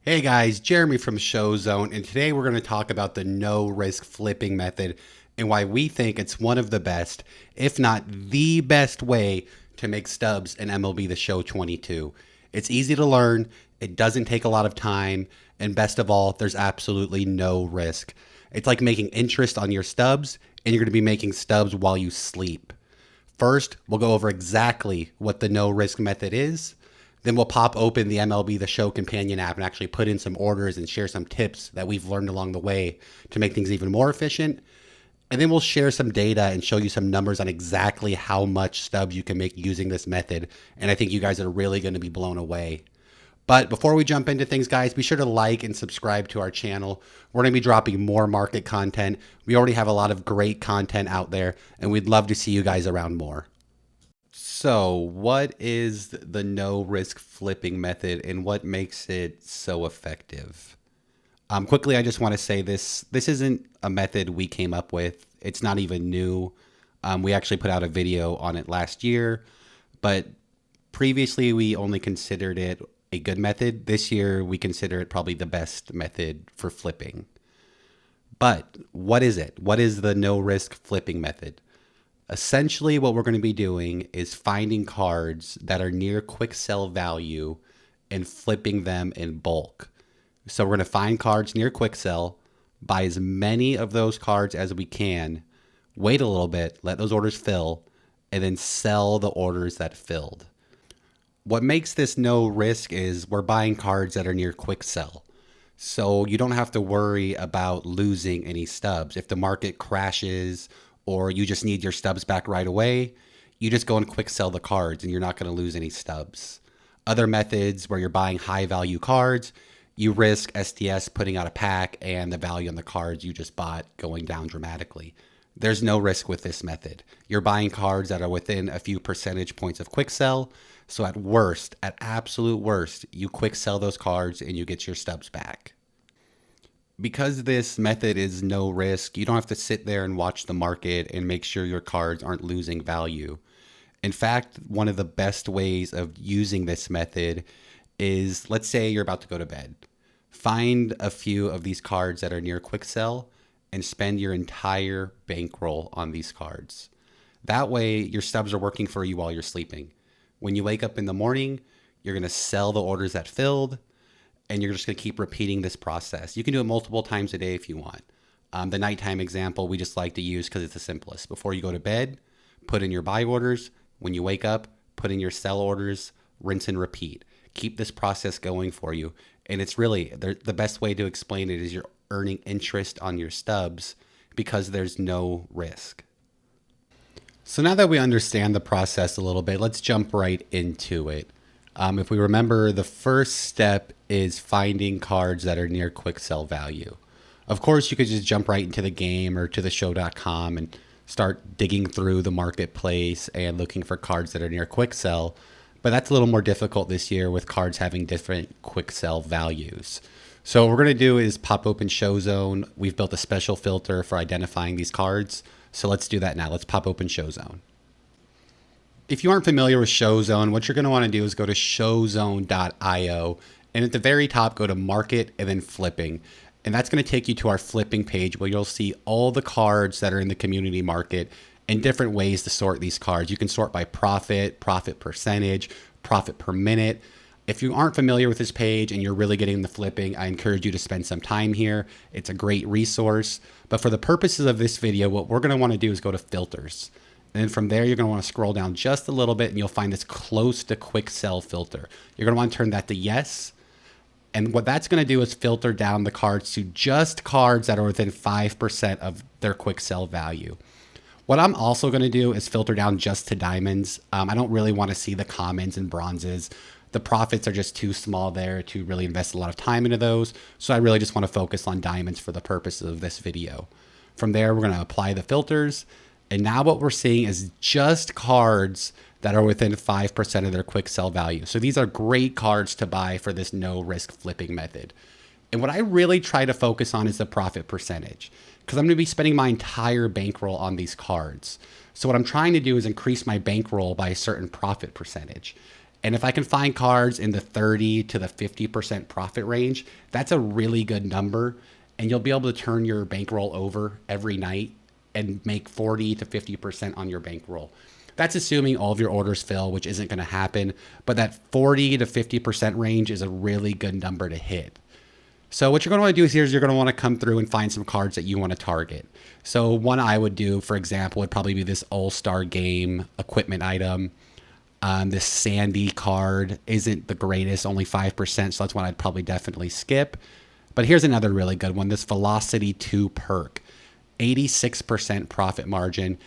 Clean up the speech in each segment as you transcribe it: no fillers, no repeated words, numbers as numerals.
Hey guys, Jeremy from Show Zone, and today we're going to talk about the no risk flipping method and why we think it's one of the best, if not the best way to make stubs in MLB The Show 22. It's easy to learn, it doesn't take a lot of time, and best of all, there's absolutely no risk. It's like making interest on your stubs, and you're going to be making stubs while you sleep. First, we'll go over exactly what the no risk method is. Then we'll pop open the MLB The Show companion app and actually put in some orders and share some tips that we've learned along the way to make things even more efficient. And then we'll share some data and show you some numbers on exactly how much stubs you can make using this method. And I think you guys are really going to be blown away. But before we jump into things, guys, be sure to like and subscribe to our channel. We're going to be dropping more market content. We already have a lot of great content out there, and we'd love to see you guys around more. So, what is the no risk flipping method and what makes it so effective? Quickly, I just want to say this isn't a method we came up with. It's not even new. We actually put out a video on it last year, but previously we only considered it a good method. This year we consider it probably the best method for flipping. But what is it? What is the no risk flipping method? Essentially, what we're going to be doing is finding cards that are near quick sell value and flipping them in bulk. So we're going to find cards near quick sell, buy as many of those cards as we can, wait a little bit, let those orders fill, and then sell the orders that filled. What makes this no risk is we're buying cards that are near quick sell. So you don't have to worry about losing any stubs. If the market crashes or you just need your stubs back right away, you just go and quick sell the cards and you're not going to lose any stubs. Other methods where you're buying high value cards, you risk SDS putting out a pack and the value on the cards you just bought going down dramatically. There's no risk with this method. You're buying cards that are within a few percentage points of quick sell. So at worst, at absolute worst, you quick sell those cards and you get your stubs back. Because this method is no risk, you don't have to sit there and watch the market and make sure your cards aren't losing value. In fact, one of the best ways of using this method is, let's say you're about to go to bed. Find a few of these cards that are near quick sell and spend your entire bankroll on these cards. That way, your stubs are working for you while you're sleeping. When you wake up in the morning, you're going to sell the orders that filled, and you're just going to keep repeating this process. You can do it multiple times a day if you want. The nighttime example we just like to use because it's the simplest. Before you go to bed, put in your buy orders. When you wake up, put in your sell orders, rinse and repeat. Keep this process going for you. And it's really, the best way to explain it is you're earning interest on your stubs because there's no risk. So now that we understand the process a little bit, let's jump right into it. If we remember, the first step is finding cards that are near quick sell value. Of course, you could just jump right into the game or to theshow.com and start digging through the marketplace and looking for cards that are near quick sell. But that's a little more difficult this year with cards having different quick sell values. So what we're going to do is pop open Show Zone. We've built a special filter for identifying these cards. So let's do that now. Let's pop open Show Zone. If you aren't familiar with Show Zone, what you're going to want to do is go to showzone.io, and at the very top, go to market and then flipping. And that's going to take you to our flipping page where you'll see all the cards that are in the community market and different ways to sort these cards. You can sort by profit, profit percentage, profit per minute. If you aren't familiar with this page and you're really getting the flipping, I encourage you to spend some time here. It's a great resource. But for the purposes of this video, what we're going to want to do is go to filters. And then from there, you're going to want to scroll down just a little bit and you'll find this close to quick sell filter. You're going to want to turn that to yes. And what that's going to do is filter down the cards to just cards that are within 5% of their quick sell value. What I'm also going to do is filter down just to diamonds. I don't really want to see the commons and bronzes. The profits are just too small there to really invest a lot of time into those. So I really just want to focus on diamonds for the purposes of this video. From there, we're going to apply the filters. And now what we're seeing is just cards that are within 5% of their quick sell value. So these are great cards to buy for this no risk flipping method. And what I really try to focus on is the profit percentage, because I'm going to be spending my entire bankroll on these cards. So what I'm trying to do is increase my bankroll by a certain profit percentage. And if I can find cards in the 30 to the 50% profit range, that's a really good number. And you'll be able to turn your bankroll over every night and make 40 to 50% on your bankroll. That's assuming all of your orders fill, which isn't going to happen. But that 40 to 50% range is a really good number to hit. So what you're going to want to do is you're going to want to come through and find some cards that you want to target. So one I would do, for example, would probably be this All-Star Game equipment item. This Sandy card isn't the greatest, only 5%, so that's one I'd probably definitely skip. But here's another really good one, this Velocity 2 perk. 86% profit margin.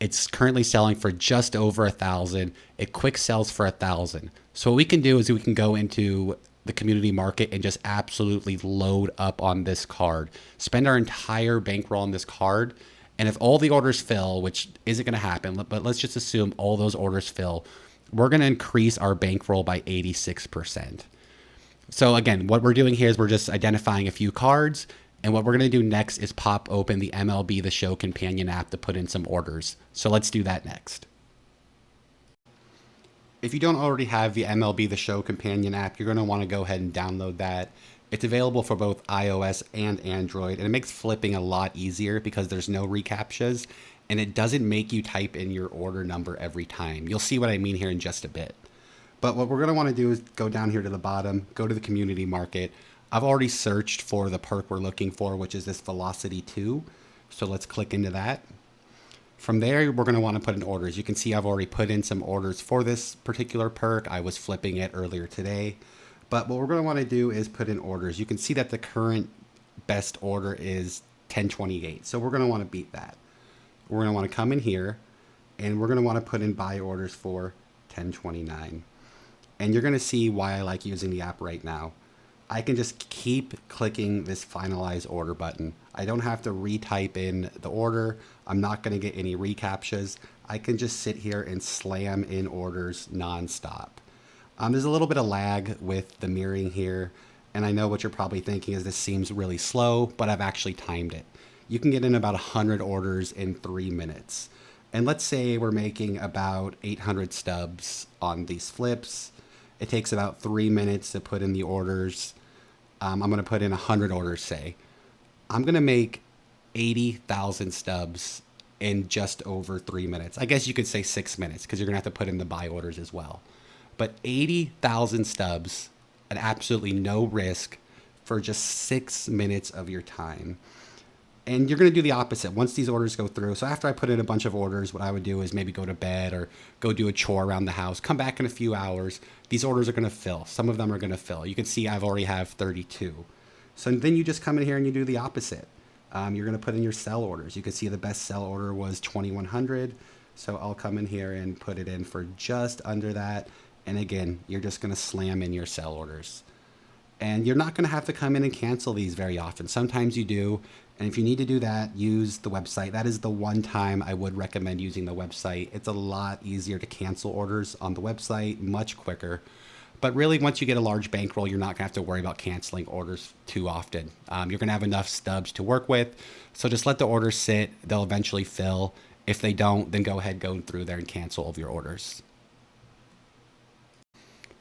It's currently selling for just over 1,000. It quick sells for 1,000. So what we can do is we can go into the community market and just absolutely load up on this card. Spend our entire bankroll on this card. And if all the orders fill, which isn't going to happen, but let's just assume all those orders fill, we're going to increase our bankroll by 86%. So again, what we're doing here is we're just identifying a few cards. And what we're going to do next is pop open the MLB The Show companion app to put in some orders. So let's do that next. If you don't already have the MLB The Show companion app, you're going to want to go ahead and download that. It's available for both iOS and Android, and it makes flipping a lot easier because there's no reCAPTCHAs, and it doesn't make you type in your order number every time. You'll see what I mean here in just a bit. But what we're going to want to do is go down here to the bottom, go to the community market. I've already searched for the perk we're looking for, which is this Velocity 2. So let's click into that. From there, we're going to want to put in orders. You can see I've already put in some orders for this particular perk. I was flipping it earlier today. But what we're going to want to do is put in orders. You can see that the current best order is 1028. So we're going to want to beat that. We're going to want to come in here, and we're going to want to put in buy orders for 1029. And you're going to see why I like using the app right now. I can just keep clicking this finalize order button. I don't have to retype in the order. I'm not going to get any reCAPTCHAs. I can just sit here and slam in orders nonstop. There's a little bit of lag with the mirroring here, and I know what you're probably thinking is this seems really slow, but I've actually timed it. You can get in about 100 orders in 3 minutes. And let's say we're making about 800 stubs on these flips. It takes about 3 minutes to put in the orders. I'm going to put in 100 orders, say. I'm going to make 80,000 stubs in just over 3 minutes. I guess you could say 6 minutes because you're going to have to put in the buy orders as well. But 80,000 stubs at absolutely no risk for just 6 minutes of your time. And you're going to do the opposite once these orders go through. So after I put in a bunch of orders, what I would do is maybe go to bed or go do a chore around the house, come back in a few hours. These orders are going to fill. Some of them are going to fill. You can see I've already have 32. So then you just come in here and you do the opposite. You're going to put in your sell orders. You can see the best sell order was 2100. So I'll come in here and put it in for just under that. And again, you're just going to slam in your sell orders. And you're not going to have to come in and cancel these very often. Sometimes you do. And if you need to do that, use the website. That is the one time I would recommend using the website. It's a lot easier to cancel orders on the website, much quicker. But really, once you get a large bankroll, you're not going to have to worry about canceling orders too often. You're going to have enough stubs to work with. So just let the orders sit. They'll eventually fill. If they don't, then go ahead, go through there and cancel all of your orders.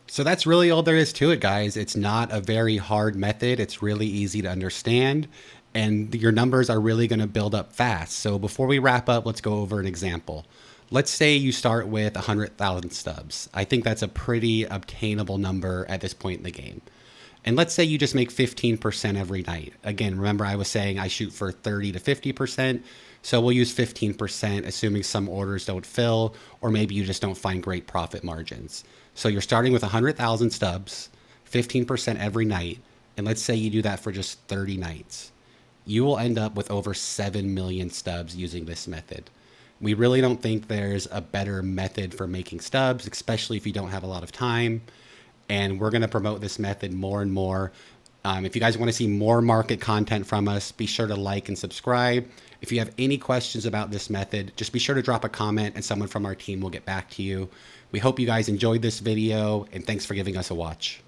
So that's really all there is to it, guys. It's not a very hard method. It's really easy to understand. And your numbers are really going to build up fast. So before we wrap up, let's go over an example. Let's say you start with 100,000 stubs. I think that's a pretty obtainable number at this point in the game. And let's say you just make 15% every night. Again, remember I was saying I shoot for 30 to 50%. So we'll use 15%, assuming some orders don't fill, or maybe you just don't find great profit margins. So you're starting with 100,000 stubs, 15% every night. And let's say you do that for just 30 nights. You will end up with over 7 million stubs using this method. We really don't think there's a better method for making stubs, especially if you don't have a lot of time. And we're going to promote this method more and more. If you guys want to see more market content from us, be sure to like and subscribe. If you have any questions about this method, just be sure to drop a comment and someone from our team will get back to you. We hope you guys enjoyed this video, and thanks for giving us a watch.